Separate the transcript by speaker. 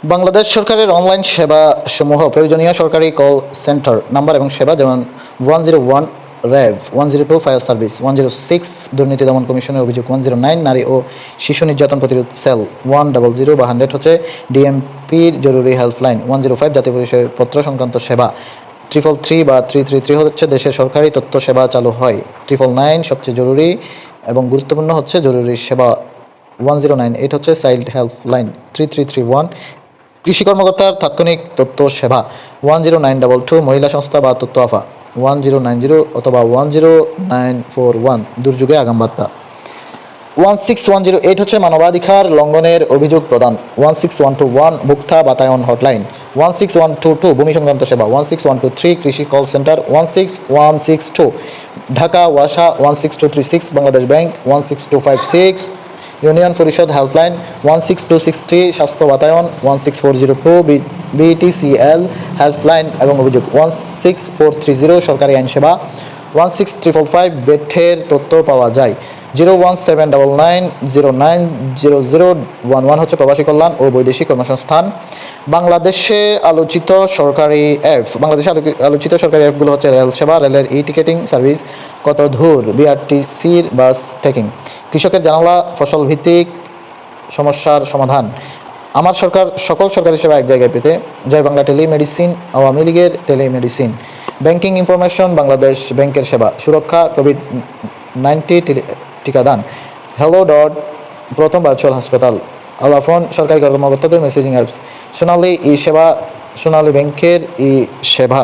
Speaker 1: বাংলাদেশ সরকারের অনলাইন সেবা সমূহ প্রয়োজনীয় সরকারি কল সেন্টার নাম্বার এবং সেবা যেমন 101 র্যাব, 102 ফায়ার সার্ভিস, 106 দুর্নীতি দমন কমিশনের অভিযোগ, 109 নারী ও শিশু নির্যাতন প্রতিরোধ সেল, 100 বা 100 হচ্ছে ডিএমপির জরুরি হেল্পলাইন, 105 জাতীয় পরিচয়পত্র সংক্রান্ত সেবা, 333 বা 333 হচ্ছে দেশের সরকারি তথ্য সেবা চালু হয়, 999 সবচেয়ে জরুরি এবং গুরুত্বপূর্ণ হচ্ছে জরুরি সেবা, 1098 হচ্ছে চাইল্ড হেল্পলাইন, 3331 কৃষি কর্মকর্তার তাৎক্ষণিক তথ্য সেবা, 10922 মহিলা সংস্থা বা তথ্য আফা, 1090 অথবা 10941 দুর্যোগে আগাম বার্তা, 16108 হচ্ছে মানবাধিকার লঙ্ঘনের অভিযোগ প্রদান, 16121 ভোক্তা বাতায়ন হটলাইন, 16122 ভূমি সংক্রান্ত সেবা, 16123 কৃষি কল সেন্টার, 16162 ঢাকা ওয়াসা, 16236 বাংলাদেশ ব্যাংক, 16256 ইউনিয়ন পরিষদ হেল্পলাইন, 16263 স্বাস্থ্য বাতায়ন, 16402 বিটিসিএল হেল্পলাইন এবং অভিযোগ, 16430 সরকারি আইন সেবা, 16355 বেঠের তথ্য পাওয়া যায়, 01799090011 হচ্ছে প্রবাসী কল্যাণ ও বৈদেশিক কর্মসংস্থান। বাংলাদেশে আলোচিত সরকারি অ্যাপগুলো হচ্ছে রেল সেবা, রেলের টিকেটিং সার্ভিস, কত ধূর, বিআরটিসির বাস ট্রেকিং, কৃষকের জানালা, ফসল ভিত্তিক সমস্যার সমাধান, আমার সরকার, সকল সরকারি সেবা এক জায়গায় পেতে, জয় বাংলা টেলিমেডিসিন, আওয়ামী লীগের টেলিমেডিসিন, ব্যাংকিং ইনফরমেশন, বাংলাদেশ ব্যাংকের সেবা, সুরক্ষা, কোভিড-19 টিকাদান, হ্যালো ডট প্রথম ভার্চুয়াল হাসপাতাল, আলাফোন সরকারি কর্মকর্তাদের মেসেজিং অ্যাপস, সোনালী ই সেবা, সোনালী ব্যাংকের ই সেবা।